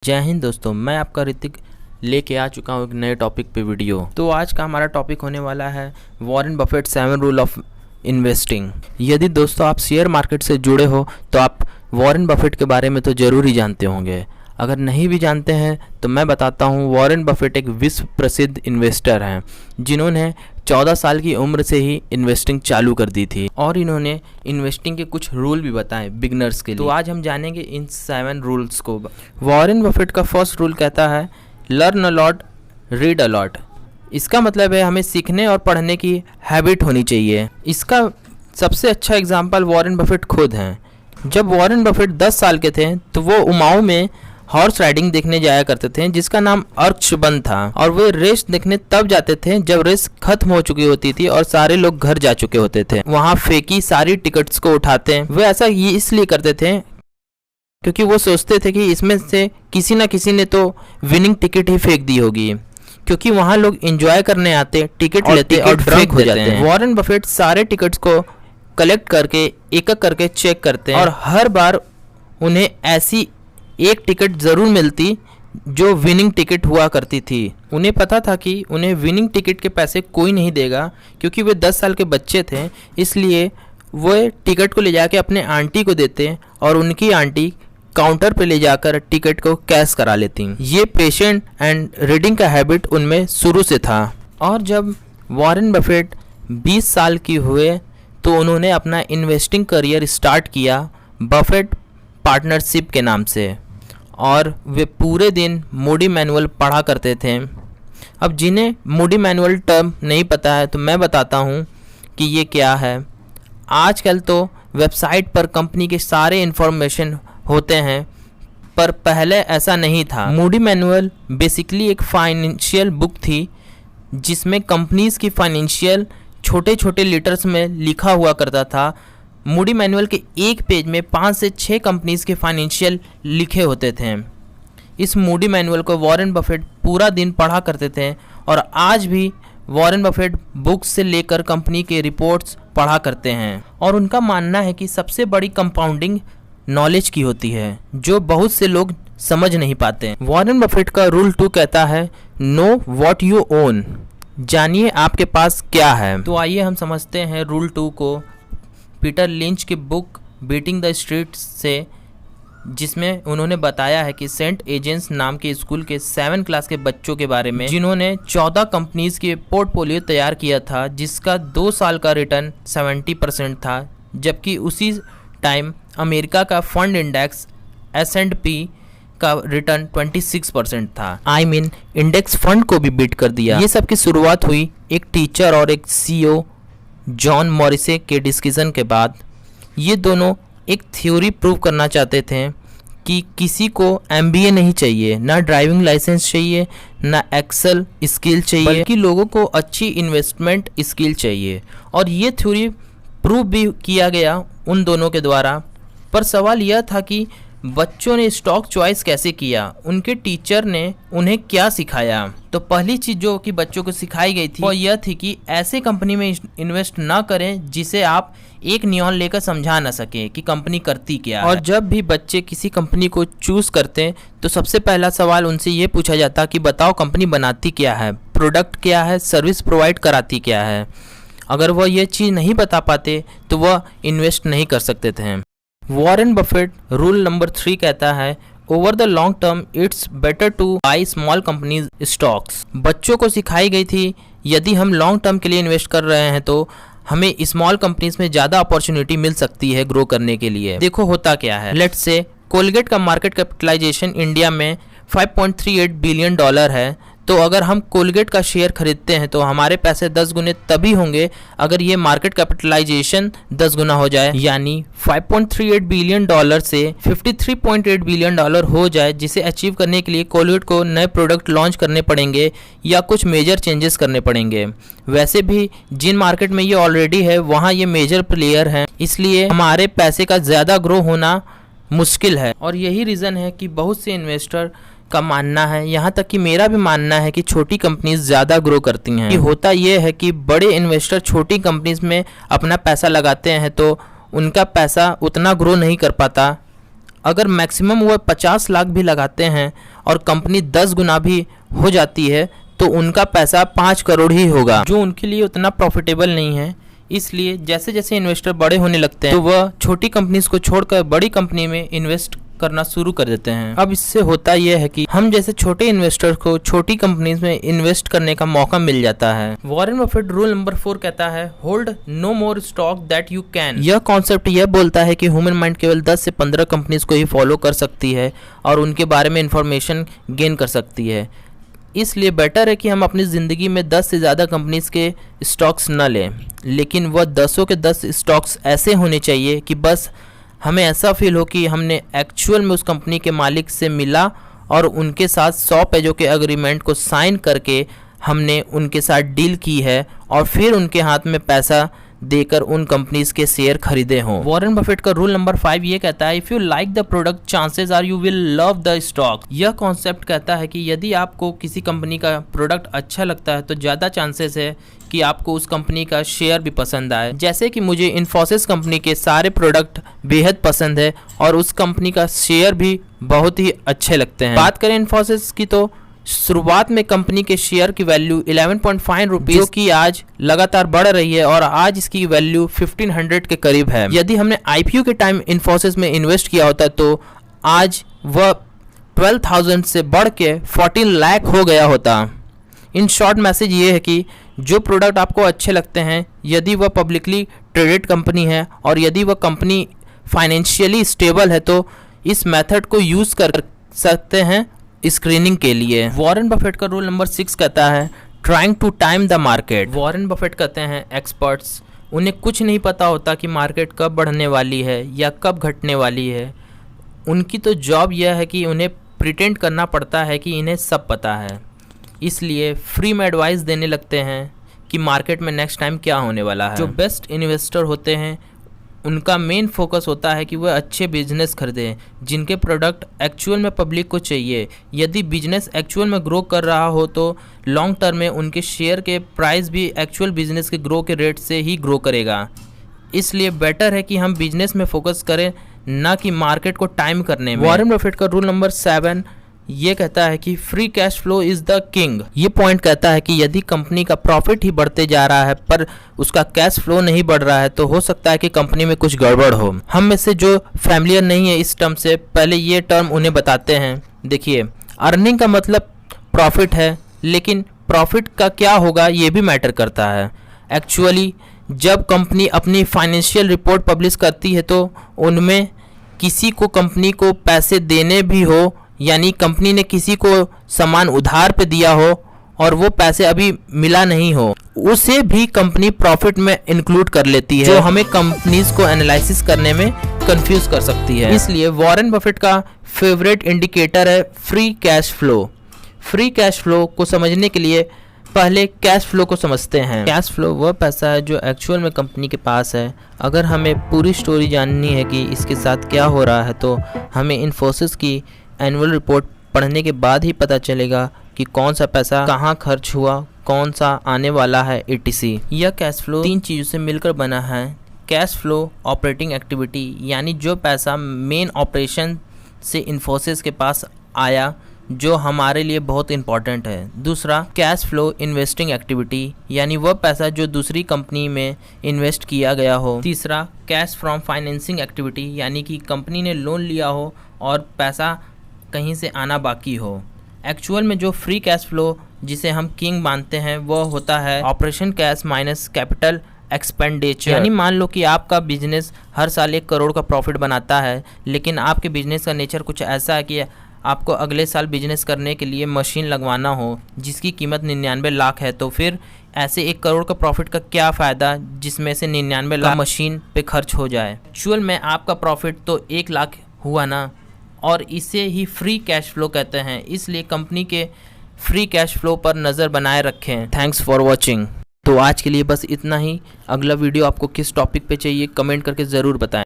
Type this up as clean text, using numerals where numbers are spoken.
जय हिंद दोस्तों, मैं आपका ऋतिक लेके आ चुका हूँ एक नए टॉपिक पे वीडियो। तो आज का हमारा टॉपिक होने वाला है Warren Buffett 7 rule of investing. यदि दोस्तों आप शेयर मार्केट से जुड़े हो तो आप वॉरेन बफेट के बारे में तो ज़रूर ही जानते होंगे। अगर नहीं भी जानते हैं तो मैं बताता हूँ। वॉरेन बफेट एक विश्व प्रसिद्ध इन्वेस्टर हैं जिन्होंने 14 साल की उम्र से ही इन्वेस्टिंग चालू कर दी थी और इन्होंने इन्वेस्टिंग के कुछ रूल भी बताए बिगनर्स के लिए। तो आज हम जानेंगे इन 7 रूल्स को। वॉरेन बफेट का फर्स्ट रूल कहता है learn a lot, read a lot. इसका मतलब है हमें सीखने और पढ़ने की हैबिट होनी चाहिए। इसका सबसे अच्छा एग्जाम्पल वॉरेन बफेट खुद हैं। जब वॉरेन बफेट 10 साल के थे तो वो उमाऊ में हॉर्स राइडिंग देखने जाया करते थे जिसका नाम अर्क्शबन था, और वे रेस देखने तब जाते थे जब रेस खत्म हो चुकी होती थी और सारे लोग घर जा चुके होते थे। वहां फेंकी सारी टिकट्स को उठाते। वे ऐसा ये इसलिए करते थे क्योंकि वो सोचते थे कि इसमें से किसी ना किसी ने तो विनिंग टिकट ही फेंक दी होगी, क्योंकि वहां लोग एंजॉय करने आते, टिकट लेते और ड्रंक हो जाते हैं। वॉरेन बफेट सारे टिकट्स को कलेक्ट करके एक एक करके चेक करते हैं और हर बार उन्हें ऐसी एक टिकट ज़रूर मिलती जो विनिंग टिकट हुआ करती थी। उन्हें पता था कि उन्हें विनिंग टिकट के पैसे कोई नहीं देगा, क्योंकि वे 10 साल के बच्चे थे। इसलिए वे टिकट को ले जाके अपने आंटी को देते और उनकी आंटी काउंटर पे ले जाकर टिकट को कैश करा लेती। ये पेशेंट एंड रीडिंग का हैबिट उनमें शुरू से था। और जब वॉरेन बफेट 20 साल की हुए तो उन्होंने अपना इन्वेस्टिंग करियर स्टार्ट किया बफेट पार्टनरशिप के नाम से, और वे पूरे दिन मूडी मैनुअल पढ़ा करते थे। अब जिन्हें मूडी मैनुअल टर्म नहीं पता है तो मैं बताता हूँ कि ये क्या है। आजकल तो वेबसाइट पर कंपनी के सारे इन्फॉर्मेशन होते हैं, पर पहले ऐसा नहीं था। मूडी मैनुअल बेसिकली एक फाइनेंशियल बुक थी जिसमें कंपनीज की फाइनेंशियल छोटे छोटे लेटर्स में लिखा हुआ करता था। मूडी मैनुअल के एक पेज में 5 से 6 कंपनीज के फाइनेंशियल लिखे होते थे। इस मूडी मैनुअल को वॉरेन बफेट पूरा दिन पढ़ा करते थे, और आज भी वॉरेन बफेट बुक्स से लेकर कंपनी के रिपोर्ट्स पढ़ा करते हैं। और उनका मानना है कि सबसे बड़ी कंपाउंडिंग नॉलेज की होती है, जो बहुत से लोग समझ नहीं पाते। वॉरेन बफेट का रूल 2 कहता है नो व्हाट यू ओन, जानिए आपके पास क्या है। तो आइए हम समझते हैं रूल 2 को पीटर लिंच की बुक बीटिंग द स्ट्रीट्स से, जिसमें उन्होंने बताया है कि सेंट एजेंस नाम के स्कूल के 7 क्लास के बच्चों के बारे में, जिन्होंने 14 कंपनीज के पोर्टफोलियो तैयार किया था जिसका 2 साल का रिटर्न 70% था, जबकि उसी टाइम अमेरिका का फंड इंडेक्स S&P का रिटर्न 26% था। इंडेक्स फंड को भी बीट कर दिया। ये सब की शुरुआत हुई एक टीचर और एक CEO जॉन मॉरिसे के डिस्कशन के बाद। ये दोनों एक थ्योरी प्रूव करना चाहते थे कि किसी को MBA नहीं चाहिए, ना ड्राइविंग लाइसेंस चाहिए, ना एक्सेल स्किल चाहिए, बल्कि लोगों को अच्छी इन्वेस्टमेंट स्किल चाहिए। और ये थ्योरी प्रूव भी किया गया उन दोनों के द्वारा। पर सवाल यह था कि बच्चों ने स्टॉक चॉइस कैसे किया, उनके टीचर ने उन्हें क्या सिखाया। तो पहली चीज़ जो कि बच्चों को सिखाई गई थी वो यह थी कि ऐसे कंपनी में इन्वेस्ट ना करें जिसे आप एक नियॉन लेकर समझा ना सके कि कंपनी करती क्या है। और जब भी बच्चे किसी कंपनी को चूज़ करते तो सबसे पहला सवाल उनसे ये पूछा जाता कि बताओ कंपनी बनाती क्या है, प्रोडक्ट क्या है, सर्विस प्रोवाइड कराती क्या है। अगर वह ये चीज़ नहीं बता पाते तो वह इन्वेस्ट नहीं कर सकते थे। वॉरेन बफेट रूल नंबर 3 कहता है over the long term it's better two by small companies stocks. बच्चों को सिखाई गई थी यदि हम लॉन्ग टर्म के लिए इन्वेस्ट कर रहे हैं तो हमें स्मॉल कंपनीज में ज़्यादा अपॉर्चुनिटी मिल सकती है ग्रो करने के लिए। देखो होता क्या है, लेट्स से कोलगेट का मार्केट कैपिटलाइजेशन इंडिया में $5.38 बिलियन है। तो अगर हम कोलगेट का शेयर खरीदते हैं तो हमारे पैसे 10 गुने तभी होंगे अगर ये मार्केट कैपिटलाइजेशन 10 गुना हो जाए, यानी $5.38 बिलियन से $53.8 बिलियन हो जाए, जिसे अचीव करने के लिए कोलगेट को नए प्रोडक्ट लॉन्च करने पड़ेंगे या कुछ मेजर चेंजेस करने पड़ेंगे। वैसे भी जिन मार्केट में ये ऑलरेडी है वहाँ ये मेजर प्लेयर हैं, इसलिए हमारे पैसे का ज़्यादा ग्रो होना मुश्किल है। और यही रीज़न है कि बहुत से इन्वेस्टर का मानना है, यहाँ तक कि मेरा भी मानना है कि छोटी कंपनीज ज़्यादा ग्रो करती हैं। कि होता यह है कि बड़े इन्वेस्टर छोटी कंपनीज में अपना पैसा लगाते हैं तो उनका पैसा उतना ग्रो नहीं कर पाता अगर मैक्सिमम वो 50 लाख भी लगाते हैं और कंपनी 10 गुना भी हो जाती है तो उनका पैसा 5 करोड़ ही होगा, जो उनके लिए उतना प्रॉफिटेबल नहीं है। इसलिए जैसे जैसे इन्वेस्टर बड़े होने लगते हैं तो वह छोटी कंपनीज को छोड़कर बड़ी कंपनी में इन्वेस्ट करना शुरू कर देते हैं। अब इससे होता यह है कि हम जैसे छोटे इन्वेस्टर को छोटी कंपनीज में इन्वेस्ट करने का मौका मिल जाता है। वॉरेन बफेट रूल नंबर 4 कहता है hold no more stock that you can. यह कॉन्सेप्ट यह बोलता है कि ह्यूमन माइंड केवल 10 से 15 कंपनीज को ही फॉलो कर सकती है और उनके बारे में इंफॉर्मेशन गेन कर सकती है। इसलिए बेटर है कि हम अपनी ज़िंदगी में 10 से ज़्यादा कंपनीज के स्टॉक्स न लें, लेकिन वह 10 के 10 स्टॉक्स ऐसे होने चाहिए कि बस हमें ऐसा फील हो कि हमने एक्चुअल में उस कंपनी के मालिक से मिला और उनके साथ 100 पेजों के एग्रीमेंट को साइन करके हमने उनके साथ डील की है और फिर उनके हाथ में पैसा देकर उन कंपनीज के शेयर खरीदे हों। वॉरेन बफेट का रूल नंबर 5 ये कहता है if you like the product chances are you will love the stock. यह कॉन्सेप्ट कहता है कि यदि आपको किसी कंपनी का प्रोडक्ट अच्छा लगता है तो ज़्यादा चांसेस है कि आपको उस कंपनी का शेयर भी पसंद आए। जैसे कि मुझे इन्फोसिस कंपनी के सारे प्रोडक्ट बेहद पसंद है और उस कंपनी का शेयर भी बहुत ही अच्छे लगते हैं। बात करें इन्फोसिस की तो शुरुआत में कंपनी के शेयर की वैल्यू 11.5 रुपीज़ जो कि आज लगातार बढ़ रही है और आज इसकी वैल्यू 1500 के करीब है। यदि हमने आईपीओ के टाइम इन्फोसिस में इन्वेस्ट किया होता तो आज वह 12,000 से बढ़ के 14 लाख हो गया होता। इन शॉर्ट मैसेज ये है कि जो प्रोडक्ट आपको अच्छे लगते हैं, यदि वह पब्लिकली ट्रेडेड कंपनी है और यदि वह कंपनी फाइनेंशियली स्टेबल है तो इस मेथड को यूज़ कर सकते हैं स्क्रीनिंग के लिए। वॉरेन बफेट का रूल नंबर 6 कहता है trying to time the market. Warren Buffett कहते हैं एक्सपर्ट्स उन्हें कुछ नहीं पता होता कि मार्केट कब बढ़ने वाली है या कब घटने वाली है। उनकी तो जॉब यह है कि उन्हें प्रिटेंड करना पड़ता है कि इन्हें सब पता है, इसलिए फ्री में एडवाइस देने लगते हैं कि मार्केट में नेक्स्ट टाइम क्या होने वाला है। जो बेस्ट इन्वेस्टर होते हैं उनका मेन फोकस होता है कि वह अच्छे बिजनेस खरीदें जिनके प्रोडक्ट एक्चुअल में पब्लिक को चाहिए। यदि बिजनेस एक्चुअल में ग्रो कर रहा हो तो लॉन्ग टर्म में उनके शेयर के प्राइस भी एक्चुअल बिजनेस के ग्रो के रेट से ही ग्रो करेगा। इसलिए बेटर है कि हम बिजनेस में फोकस करें ना कि मार्केट को टाइम करने में। वॉरेन बफेट का रूल नंबर 7 ये कहता है कि free cash flow is the king. ये पॉइंट कहता है कि यदि कंपनी का प्रॉफिट ही बढ़ते जा रहा है पर उसका कैश फ्लो नहीं बढ़ रहा है तो हो सकता है कि कंपनी में कुछ गड़बड़ हो। हम में से जो फैमिलियर नहीं है इस टर्म से, पहले ये टर्म उन्हें बताते हैं। देखिए, अर्निंग का मतलब प्रॉफिट है, लेकिन प्रॉफिट का क्या होगा ये भी मैटर करता है। एक्चुअली जब कंपनी अपनी फाइनेंशियल रिपोर्ट पब्लिश करती है तो उनमें किसी को कंपनी को पैसे देने भी हो, यानी कंपनी ने किसी को सामान उधार पे दिया हो और वो पैसे अभी मिला नहीं हो, उसे भी कंपनी प्रॉफिट में इंक्लूड कर लेती है, जो हमें कंपनीज को एनालिसिस करने में कंफ्यूज कर सकती है। इसलिए वॉरेन बफेट का फेवरेट इंडिकेटर है free cash flow. Free cash flow को समझने के लिए पहले कैश फ्लो को समझते हैं। कैश फ्लो वह पैसा है जो एक्चुअल में कंपनी के पास है। अगर हमें पूरी स्टोरी जाननी है कि इसके साथ क्या हो रहा है तो हमें इन्फोसिस की एनुअल रिपोर्ट पढ़ने के बाद ही पता चलेगा कि कौन सा पैसा कहाँ खर्च हुआ, कौन सा आने वाला है, etc। यह कैश फ्लो 3 चीज़ों से मिलकर बना है। कैश फ्लो ऑपरेटिंग एक्टिविटी, यानी जो पैसा मेन ऑपरेशन से इन्फोसिस के पास आया जो हमारे लिए बहुत इंपॉर्टेंट है। दूसरा कैश फ्लो इन्वेस्टिंग एक्टिविटी, यानी वह पैसा जो दूसरी कंपनी में इन्वेस्ट किया गया हो। तीसरा कैश फ्रॉम फाइनेंसिंग एक्टिविटी, यानी कि कंपनी ने लोन लिया हो और पैसा कहीं से आना बाकी हो। एक्चुअल में जो फ्री कैश फ्लो जिसे हम किंग मानते हैं वो होता है operation cash minus capital expenditure. यानी मान लो कि आपका बिजनेस हर साल 1 करोड़ का प्रॉफिट बनाता है, लेकिन आपके बिजनेस का नेचर कुछ ऐसा है कि आपको अगले साल बिजनेस करने के लिए मशीन लगवाना हो जिसकी कीमत 99 लाख है, तो फिर ऐसे 1 करोड़ का प्रॉफिट का क्या फ़ायदा जिसमें से 99 लाख मशीन पे खर्च हो जाए। एक्चुअल में आपका प्रॉफिट तो 1 लाख हुआ ना, और इसे ही फ्री कैश फ्लो कहते हैं। इसलिए कंपनी के फ्री कैश फ्लो पर नज़र बनाए रखें। Thanks for watching. तो आज के लिए बस इतना ही। अगला वीडियो आपको किस टॉपिक पे चाहिए कमेंट करके ज़रूर बताएं।